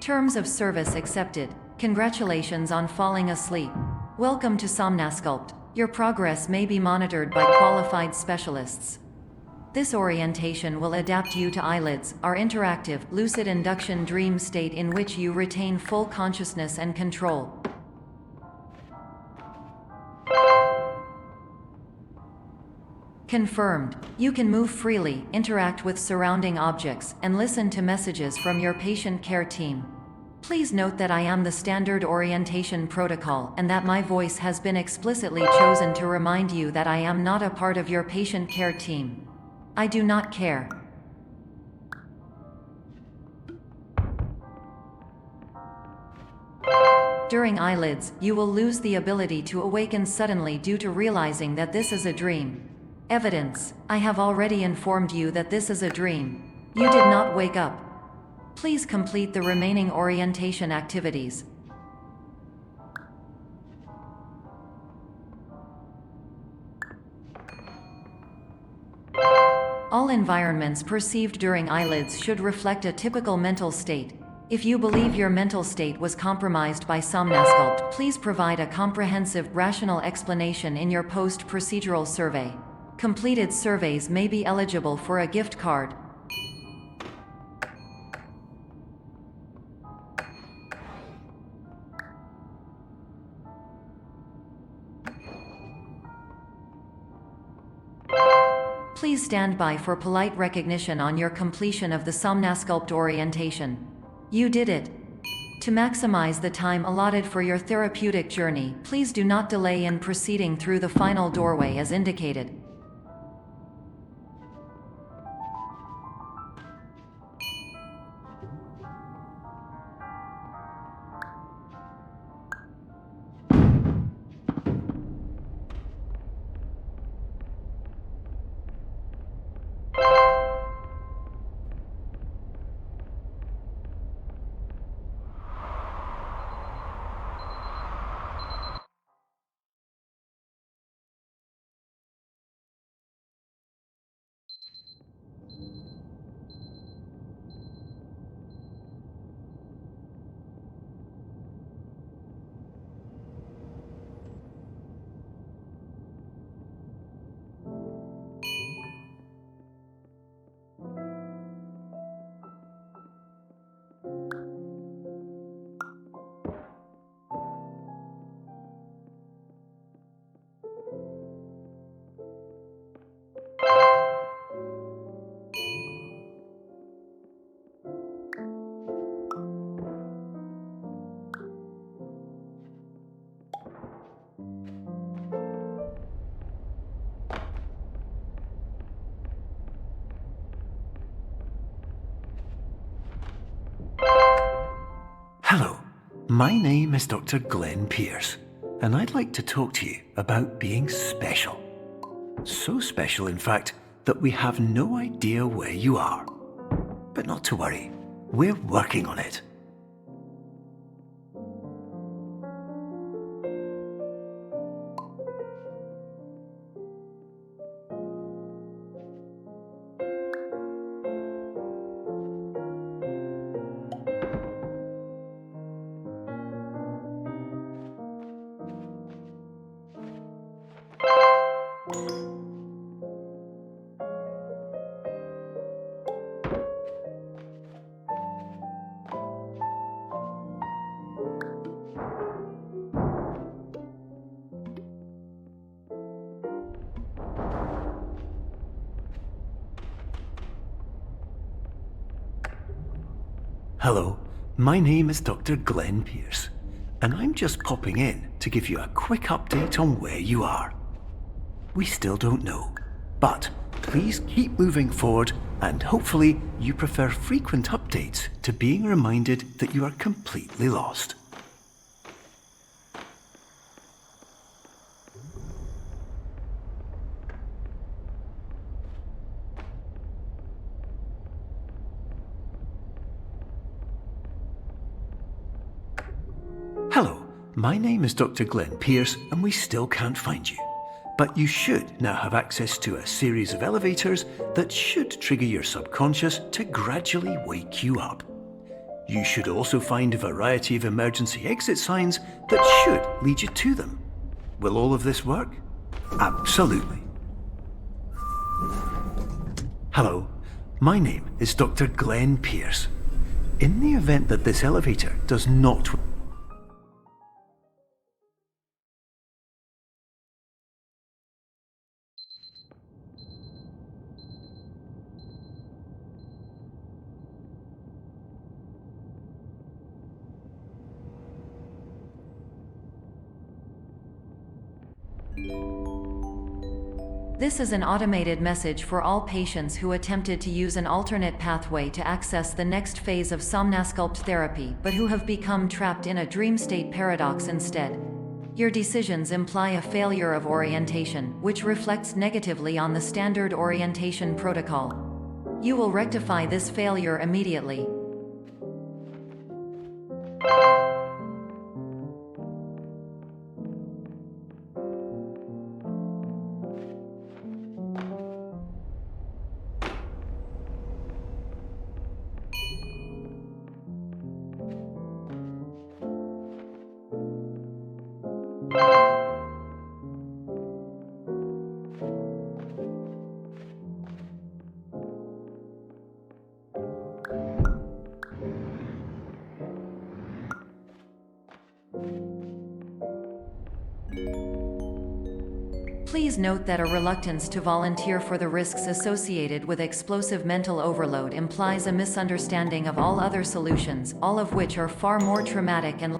Terms of service accepted. Congratulations on falling asleep. Welcome to Somnasculpt. Your progress may be monitored by qualified specialists. This orientation will adapt you to eyelids, our interactive, lucid induction dream state in which you retain full consciousness and control. Confirmed. You can move freely, interact with surrounding objects, and listen to messages from your patient care team. Please note that I am the standard orientation protocol and that my voice has been explicitly chosen to remind you that I am not a part of your patient care team. I do not care. During eyelids, you will lose the ability to awaken suddenly due to realizing that this is a dream. Evidence. I have already informed you that this is a dream. You did not wake up. Please complete the remaining orientation activities. All environments perceived during eyelids should reflect a typical mental state. If you believe your mental state was compromised by Somnasculpt, please provide a comprehensive, rational explanation in your post-procedural survey. Completed surveys may be eligible for a gift card. Please stand by for polite recognition on your completion of the Somnasculpt orientation. You did it. To maximize the time allotted for your therapeutic journey, please do not delay in proceeding through the final doorway as indicated. Hello, my name is Dr. Glenn Pierce, and I'd like to talk to you about being special. So special, in fact, that we have no idea where you are. But not to worry, we're working on it. Hello, my name is Dr. Glenn Pierce, and I'm just popping in to give you a quick update on where you are. We still don't know, but please keep moving forward, and hopefully you prefer frequent updates to being reminded that you are completely lost. Hello, my name is Dr. Glenn Pierce, and we still can't find you. But you should now have access to a series of elevators that should trigger your subconscious to gradually wake you up. You should also find a variety of emergency exit signs that should lead you to them. Will all of this work? Absolutely. Hello, my name is Dr. Glenn Pierce. In the event that this elevator does not... This is an automated message for all patients who attempted to use an alternate pathway to access the next phase of Somnasculpt therapy but who have become trapped in a dream state paradox instead. Your decisions imply a failure of orientation, which reflects negatively on the standard orientation protocol. You will rectify this failure immediately. Please note that a reluctance to volunteer for the risks associated with explosive mental overload implies a misunderstanding of all other solutions, all of which are far more traumatic and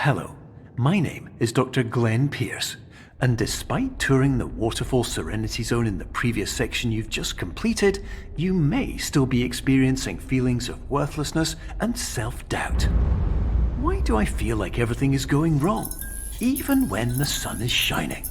Hello, my name is Dr. Glenn Pierce, and despite touring the Waterfall Serenity Zone in the previous section you've just completed, you may still be experiencing feelings of worthlessness and self-doubt. Why do I feel like everything is going wrong, even when the sun is shining?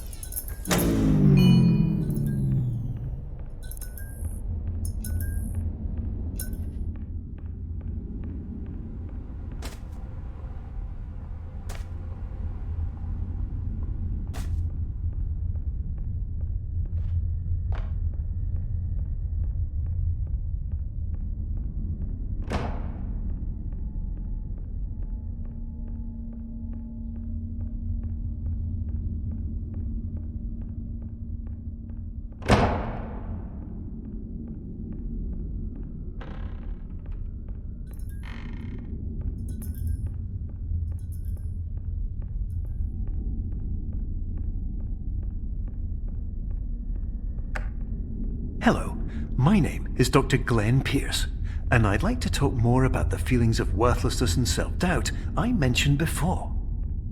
Hello, my name is Dr. Glenn Pierce, and I'd like to talk more about the feelings of worthlessness and self-doubt I mentioned before.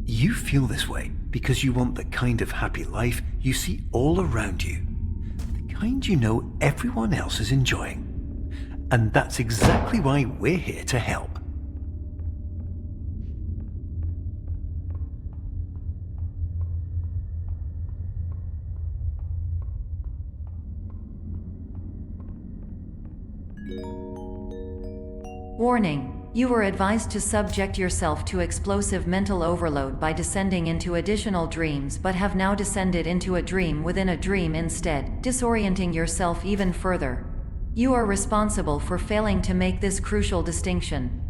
You feel this way because you want the kind of happy life you see all around you, the kind you know everyone else is enjoying. And that's exactly why we're here to help. Warning: You were advised to subject yourself to explosive mental overload by descending into additional dreams, but have now descended into a dream within a dream instead, disorienting yourself even further. You are responsible for failing to make this crucial distinction.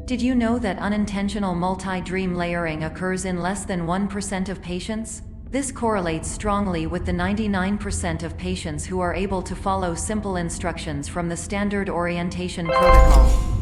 Did you know that unintentional multi-dream layering occurs in less than 1% of patients? This correlates strongly with the 99% of patients who are able to follow simple instructions from the standard orientation protocol.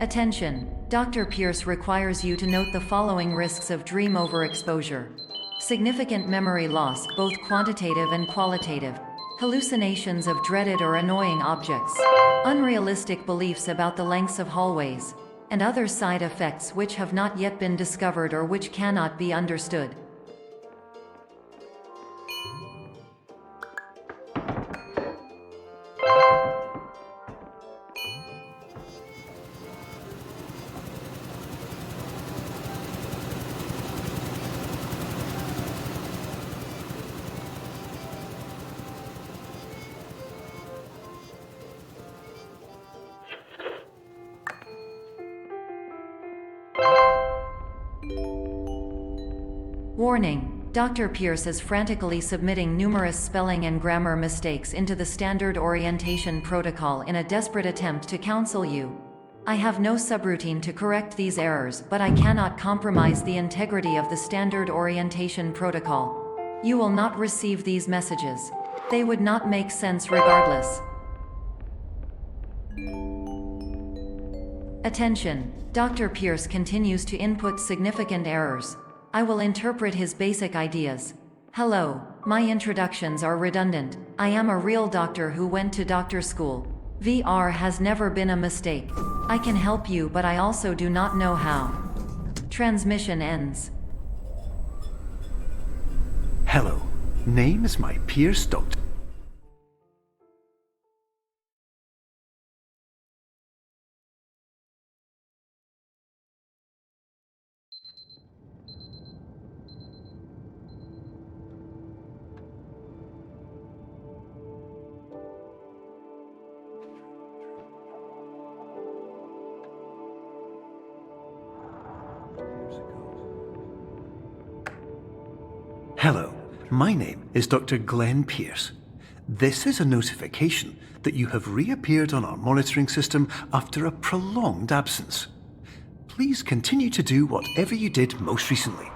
Attention! Dr. Pierce requires you to note the following risks of dream overexposure. Significant memory loss, both quantitative and qualitative. Hallucinations of dreaded or annoying objects. Unrealistic beliefs about the lengths of hallways. And other side effects which have not yet been discovered or which cannot be understood. Warning: Dr. Pierce is frantically submitting numerous spelling and grammar mistakes into the standard orientation protocol in a desperate attempt to counsel you. I have no subroutine to correct these errors, but I cannot compromise the integrity of the standard orientation protocol. You will not receive these messages. They would not make sense regardless. Attention! Dr. Pierce continues to input significant errors. I will interpret his basic ideas. Hello, my introductions are redundant. I am a real doctor who went to doctor school. VR has never been a mistake. I can help you, but I also do not know how. Transmission ends. Hello, name is my Pierce Doctor. Hello, my name is Dr. Glenn Pierce. This is a notification that you have reappeared on our monitoring system after a prolonged absence. Please continue to do whatever you did most recently,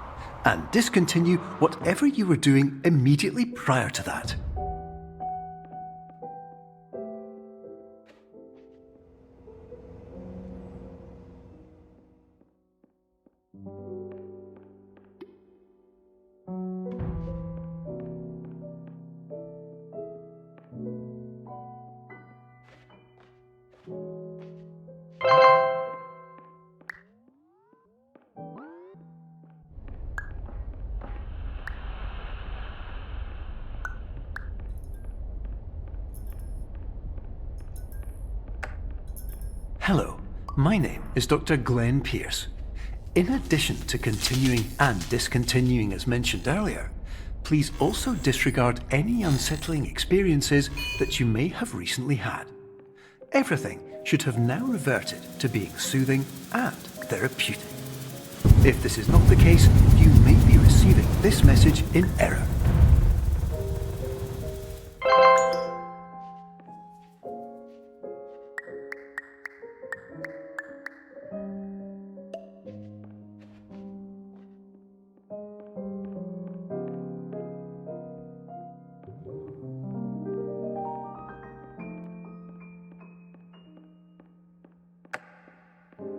and discontinue whatever you were doing immediately prior to that. Hello, my name is Dr. Glenn Pierce. In addition to continuing and discontinuing as mentioned earlier, please also disregard any unsettling experiences that you may have recently had. Everything should have now reverted to being soothing and therapeutic. If this is not the case, you may be receiving this message in error.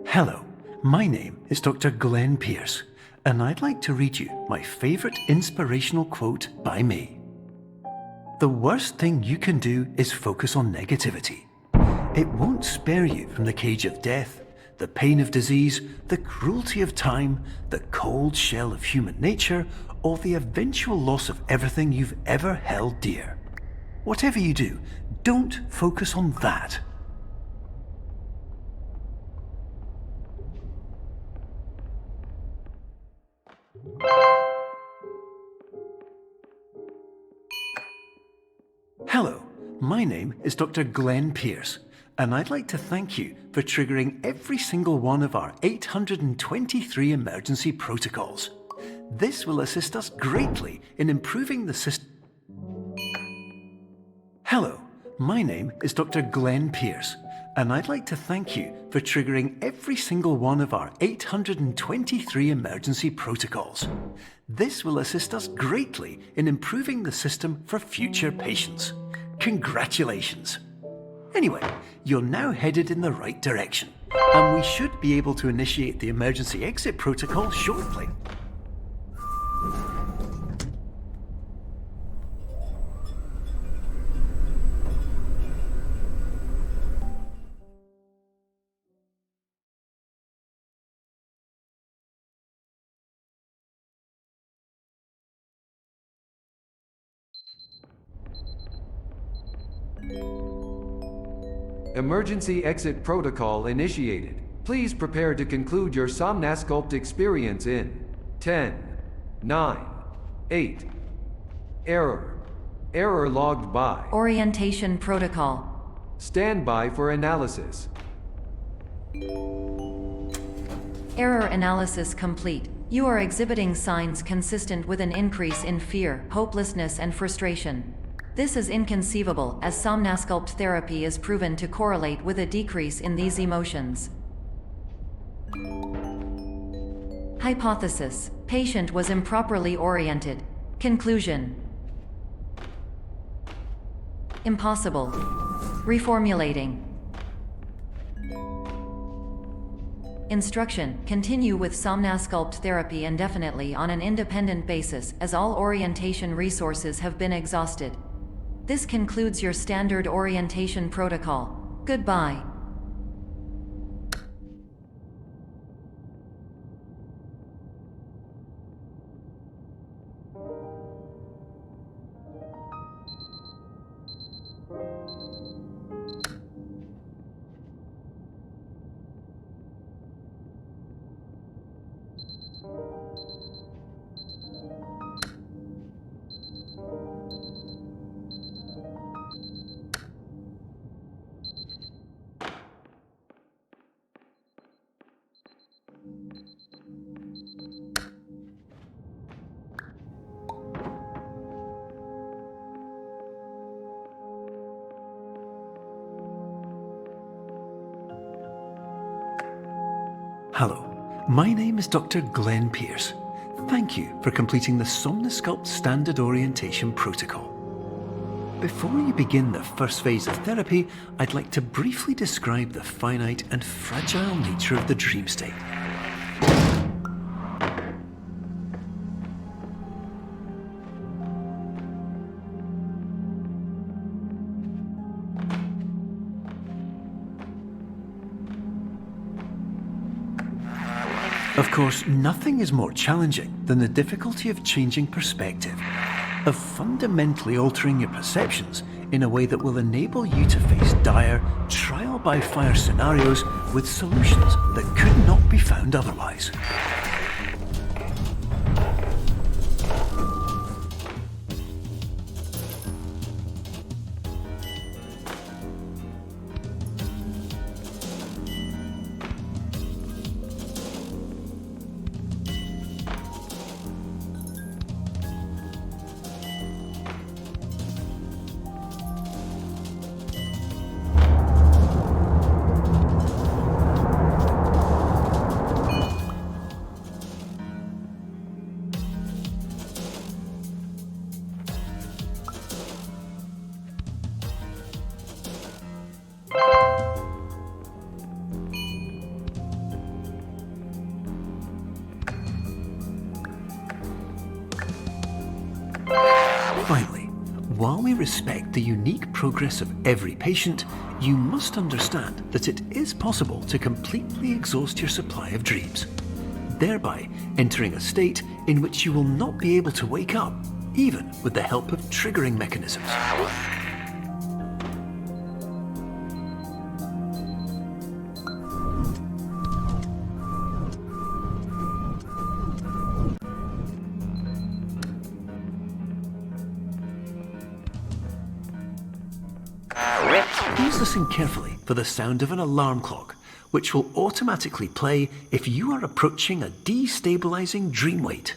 Hello, my name is Dr. Glenn Pierce, and I'd like to read you my favourite inspirational quote by me. The worst thing you can do is focus on negativity. It won't spare you from the cage of death, the pain of disease, the cruelty of time, the cold shell of human nature, or the eventual loss of everything you've ever held dear. Whatever you do, don't focus on that. Hello, my name is Dr. Glenn Pierce, and I'd like to thank you for triggering every single one of our 823 emergency protocols. This will assist us greatly in improving the system. Hello, my name is Dr. Glenn Pierce, and I'd like to thank you for triggering every single one of our 823 emergency protocols. This will assist us greatly in improving the system for future patients. Congratulations! Anyway, you're now headed in the right direction, and we should be able to initiate the emergency exit protocol shortly. Emergency exit protocol initiated. Please prepare to conclude your Somnasculpt experience in 10, 9, 8. Error. Error logged by. Orientation protocol. Stand by for analysis. Error analysis complete. You are exhibiting signs consistent with an increase in fear, hopelessness, and frustration. This is inconceivable, as Somnasculpt therapy is proven to correlate with a decrease in these emotions. Hypothesis: patient was improperly oriented. Conclusion: impossible. Reformulating. Instruction: continue with Somnasculpt therapy indefinitely on an independent basis, as all orientation resources have been exhausted. This concludes your standard orientation protocol. Goodbye. Hello, my name is Dr. Glenn Pierce. Thank you for completing the Somnasculpt Standard Orientation Protocol. Before you begin the first phase of therapy, I'd like to briefly describe the finite and fragile nature of the dream state. Of course, nothing is more challenging than the difficulty of changing perspective, of fundamentally altering your perceptions in a way that will enable you to face dire, trial trial-by-fire scenarios with solutions that could not be found otherwise. Finally, while we respect the unique progress of every patient, you must understand that it is possible to completely exhaust your supply of dreams, thereby entering a state in which you will not be able to wake up, even with the help of triggering mechanisms. Please listen carefully for the sound of an alarm clock, which will automatically play if you are approaching a destabilizing dream weight.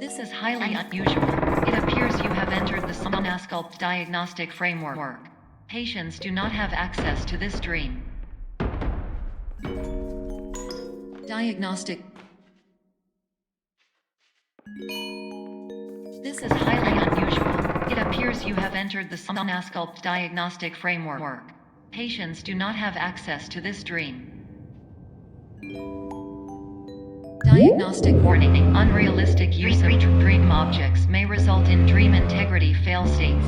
This is highly unusual. It appears you have entered the Somnasculpt diagnostic framework. Patients do not have access to this dream. Diagnostic. This is highly unusual. It appears you have entered the Somnasculpt diagnostic framework. Patients do not have access to this dream. Diagnostic warning. Unrealistic use of dream objects may result in dream integrity fail states.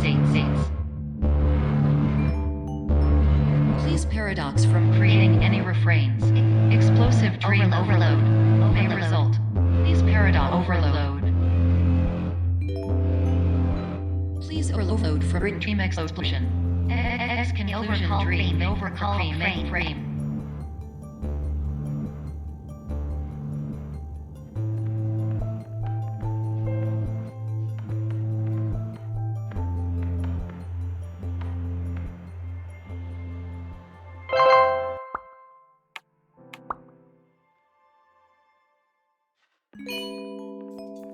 Please paradox from creating any refrains. Explosive dream overload may result. Please paradox overload. Please overload from dream explosion. Conclusion dream overcall frame.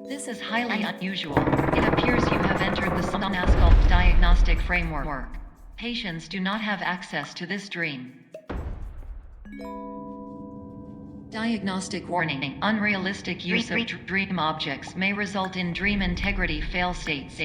This is highly unusual. It appears you have entered the Somnasculpt diagnostic framework. Patients do not have access to this dream. Diagnostic warning. Unrealistic use of dream objects may result in dream integrity fail states.